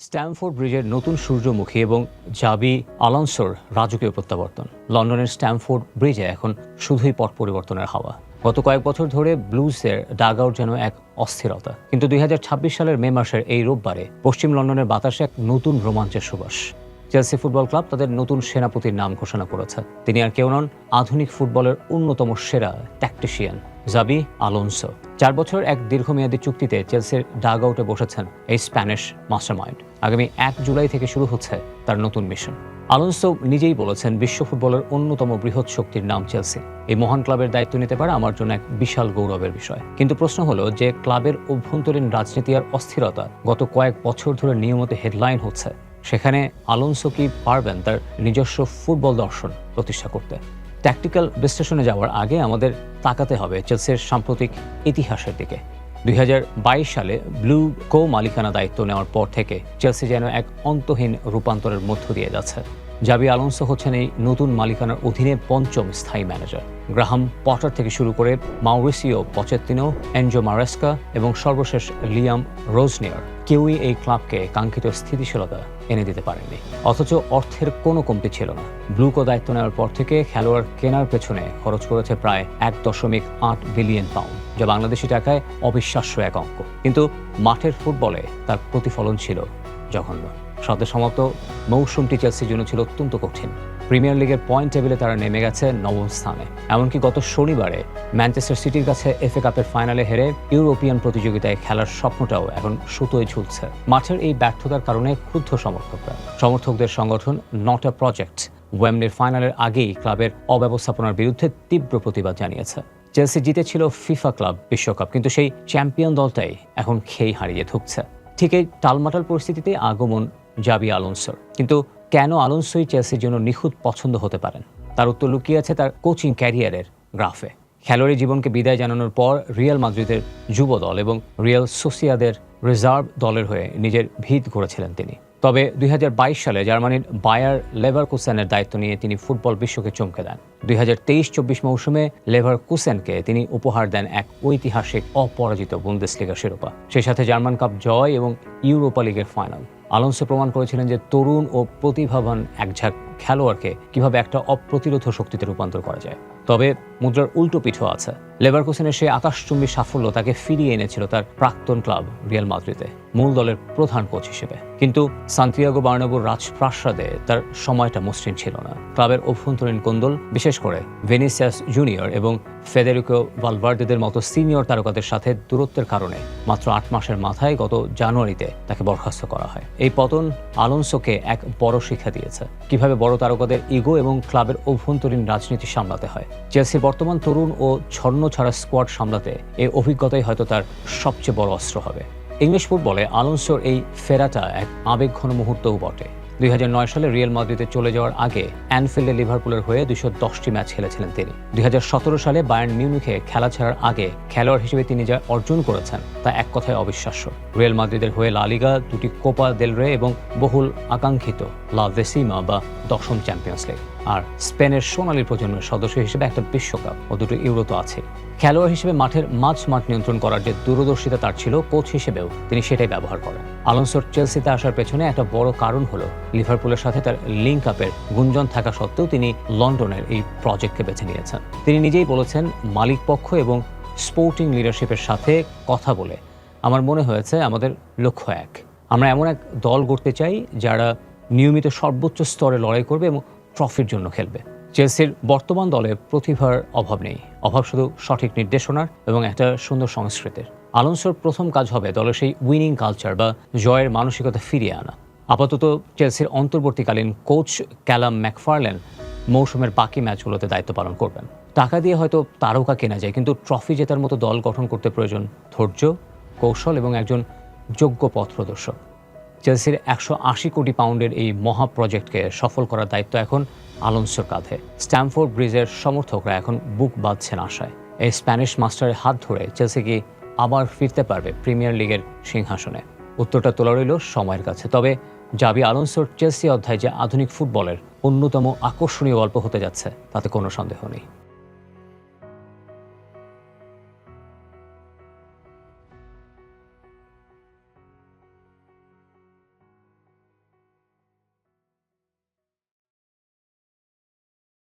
Stamford ব্রিজের নতুন সূর্যমুখী এবং জাবি আলোনসোর রাজকীয় প্রত্যাবর্তন। লন্ডনের স্ট্যামফোর্ড ব্রিজে এখন শুধুই পট পরিবর্তনের হাওয়া। গত কয়েক বছর ধরে ব্লুজের ডাগ আউট যেন এক অস্থিরতা, কিন্তু 2026 সালের মে মাসের এই রোববারে পশ্চিম লন্ডনের বাতাসে এক নতুন রোমাঞ্চের সুবাস। চেলসি ফুটবল ক্লাব তাদের নতুন সেনাপতির নাম ঘোষণা করেছে। তিনি আর কেউ নন, আধুনিক ফুটবলের অন্যতম সেরা ট্যাকটিশিয়ান জাবি আলোনসো। 4 বছর এক দীর্ঘমেয়াদী চুক্তিতে চেলসির ডাগ আউটে বসেছেন এই স্প্যানিশ মাস্টারমাইন্ড। আগামী 1 জুলাই থেকে শুরু হচ্ছে তার নতুন মিশন। আলোনসো নিজেই বলেছেন, বিশ্ব ফুটবলের অন্যতম বৃহৎ শক্তির নাম চেলসি। এই মহান ক্লাবের দায়িত্ব নিতে পারা আমার জন্য এক বিশাল গৌরবের বিষয়। কিন্তু প্রশ্ন হলো যে ক্লাবের অভ্যন্তরীণ রাজনীতি আর অস্থিরতা গত কয়েক বছর ধরে নিয়মিত হেডলাইন হচ্ছে, সেখানে আলোনসো কি পারবেন তার নিজস্ব ফুটবল দর্শন প্রতিষ্ঠা করতে? ট্যাকটিক্যাল বিশ্লেষণে যাওয়ার আগে আমাদের তাকাতে হবে চেলসির সাম্প্রতিক ইতিহাসের দিকে। 2022 সালে ব্লু মালিকানা দায়িত্ব নেওয়ার পর থেকে চেলসি যেন এক অন্তহীন রূপান্তরের মধ্য দিয়ে যাচ্ছে। জাবি আলোনসো হচ্ছেন এই নতুন মালিকানার অধীনে 5ম স্থায়ী ম্যানেজার। গ্রাহাম পটার থেকে শুরু করে মাউরিসিও পচেত্তিনো, এনজো মারেস্কা এবং সর্বশেষ লিয়াম রোজনিয়ার কেউই এই ক্লাবকে কাঙ্ক্ষিত স্থিতিশীলতা এনে দিতে পারেননি। অথচ অর্থের কোনো কমতি ছিল না। ব্লুকো দায়িত্ব নেওয়ার পর থেকে খেলোয়াড় কেনার পেছনে খরচ করেছে প্রায় 1.8 বিলিয়ন পাউন্ড, যা বাংলাদেশি টাকায় অবিশ্বাস্য এক অঙ্ক। কিন্তু মাঠের ফুটবলে তার প্রতিফলন ছিল জঘন্য। সদ্য সমাপ্ত মৌসুমটি চেলসির জন্য ছিল অত্যন্ত কঠিন। প্রিমিয়ার লিগের পয়েন্ট টেবিলে তারা নেমে গেছে 9ম স্থানে। এমনকি গত শনিবারে ম্যানচেস্টার সিটির কাছে এফএ কাপের ফাইনালে হেরে ইউরোপিয়ান প্রতিযোগিতায় খেলার স্বপ্নটাও এখন সুতোয় ঝুলছে। মাঠের এই ব্যর্থতার কারণে ক্ষুব্ধ সমর্থকদের সংগঠন নট আ প্রজেক্ট ওয়েমব্লির ফাইনালের আগেই ক্লাবের অব্যবস্থাপনার বিরুদ্ধে তীব্র প্রতিবাদ জানিয়েছে। চেলসি জিতেছিল ফিফা ক্লাব বিশ্বকাপ, কিন্তু সেই চ্যাম্পিয়ন দলটাই এখন খেই হারিয়ে ধুঁকছে। ঠিক এই টালমাটাল পরিস্থিতিতে আগমন জাবি আলোনসোর। কিন্তু কেন আলোনসোই চেলসির জন্য নিখুঁত পছন্দ হতে পারেন? তার উত্তর লুকিয়ে আছে তার কোচিং ক্যারিয়ারের গ্রাফে। খেলোয়াড়ি জীবনকে বিদায় জানানোর পর রিয়াল মাদ্রিদের যুব দল এবং রিয়াল সোসিয়াদের রিজার্ভ দলের হয়ে নিজের ভিত গড়েছিলেন তিনি। তবে 2022 সালে জার্মানির বায়ার লেভারকুসেনের দায়িত্ব নিয়ে তিনি ফুটবল বিশ্বকে চমকে দেন। 2023-24 মৌসুমে লেভারকুসেনকে তিনি উপহার দেন এক ঐতিহাসিক অপরাজিত বুন্দেসলিগা শিরোপা, সেই সাথে জার্মান কাপ জয় এবং ইউরোপা লিগের ফাইনাল। আলোনসো প্রমাণ করেছিলেন যে তরুণ ও প্রতিভাবান একঝাঁক খেলোয়াড়কে কিভাবে একটা অপ্রতিরোধ শক্তিতে রূপান্তর করা যায়। তবে মুদ্রার উল্টো পিঠও আছে। লেভারকুসেনের সেই আকাশচুম্বী সাফল্য তাকে ফিরিয়ে এনেছিল তার প্রাক্তন ক্লাব রিয়াল মাদ্রিদে মূল দলের প্রধান কোচ হিসেবে। কিন্তু সান্তিয়াগো বার্নাব্যুর রাজপ্রাসাদে তার সময়টা মসৃণ ছিল না। ক্লাবের অভ্যন্তরীণ কোন্দল, বিশেষ করে ভিনিসিয়াস জুনিয়র এবং ফেদেরিকো ভালভার্দেদের মতো সিনিয়র তারকাদের সাথে দূরত্বের কারণে মাত্র 8 মাসের মাথায় গত জানুয়ারিতে তাকে বরখাস্ত করা হয়। এই পতন আলোনসোকে এক বড় শিক্ষা দিয়েছে, কিভাবে বড় তারকাদের ইগো এবং ক্লাবের অভ্যন্তরীণ রাজনীতি সামলাতে হয়। চেলসির বর্তমান তরুণ ও ছন্ন ছাড়া স্কোয়াড সামলাতে এই অভিজ্ঞতাই হয়তো তার সবচেয়ে বড় অস্ত্র হবে। ইংলিশ ফুটবলে আলোনসোর এই ফেরাটা এক আবেগঘন মুহূর্তও বটে। 2009 সালে রিয়াল মাদ্রিদে চলে যাওয়ার আগে অ্যানফিল্ডে লিভারপুলের হয়ে 210টি ম্যাচ খেলেছিলেন তিনি। 2017 সালে বায়ার্ন মিউনিখে খেলা ছাড়ার আগে খেলোয়াড় হিসেবে তিনি যা অর্জন করেছেন তা এক কথায় অবিশ্বাস্য। রিয়াল মাদ্রিদের হয়ে লা লিগা, 2টি কোপা দেল রে এবং বহুল আকাঙ্ক্ষিত লা ভেসিমা বা 10ম চ্যাম্পিয়ন্স লিগ। আর স্পেনের সোনালী প্রজন্মের সদস্য হিসেবে একটা বিশ্বকাপ ও 2টো ইউরো তো আছে। খেলোয়াড় হিসেবে মাঠের মাঠ নিয়ন্ত্রণ করার যে দূরদর্শিতা তার ছিল, কোচ হিসেবেও তিনি সেটাই ব্যবহার করেন। আলোনসোর চেলসিতে আসার পেছনে একটা বড় কারণ হলো লিভারপুলের সাথে তার লিঙ্ক আপের গুঞ্জন থাকা সত্ত্বেও তিনি লন্ডনের এই প্রজেক্টকে বেছে নিয়েছেন। তিনি নিজেই বলেছেন, মালিক পক্ষ এবং স্পোর্টিং লিডারশিপের সাথে কথা বলে আমার মনে হয়েছে আমাদের লক্ষ্য এক। আমরা এমন এক দল গড়তে চাই যারা নিয়মিত সর্বোচ্চ স্তরে লড়াই করবে এবং ট্রফির জন্য খেলবে। চেলসির বর্তমান দলে প্রতিভার অভাব নেই, অভাব শুধু সঠিক নির্দেশনার এবং একটা সুন্দর সংস্কৃতির। আলোনসোর প্রথম কাজ হবে দলের সেই উইনিং কালচার বা জয়ের মানসিকতা ফিরিয়ে আনা। আপাতত চেলসির অন্তর্বর্তীকালীন কোচ ক্যালাম ম্যাকফারল্যান মৌসুমের বাকি ম্যাচগুলোতে দায়িত্ব পালন করবেন। টাকা দিয়ে হয়তো তারকা কেনা যায়, কিন্তু ট্রফি জেতার মতো দল গঠন করতে প্রয়োজন ধৈর্য, কৌশল এবং একজন যোগ্য পথ প্রদর্শক। চেলসির 180 কোটি পাউন্ডের এই মহা প্রজেক্টকে সফল করার দায়িত্ব এখন আলোনসোর কাঁধে। স্ট্যামফোর্ড ব্রিজের সমর্থকরা এখন বুক বাঁধছেন আশায়, এই স্প্যানিশ মাস্টারের হাত ধরে চেলসি কি আবার ফিরতে পারবে প্রিমিয়ার লিগের সিংহাসনে? উত্তরটা তোলা রইল সময়ের কাছে। তবে জাবি আলোনসোর চেলসি অধ্যায় যে আধুনিক ফুটবলের অন্যতম আকর্ষণীয় গল্প হতে যাচ্ছে তাতে কোনো সন্দেহ নেই।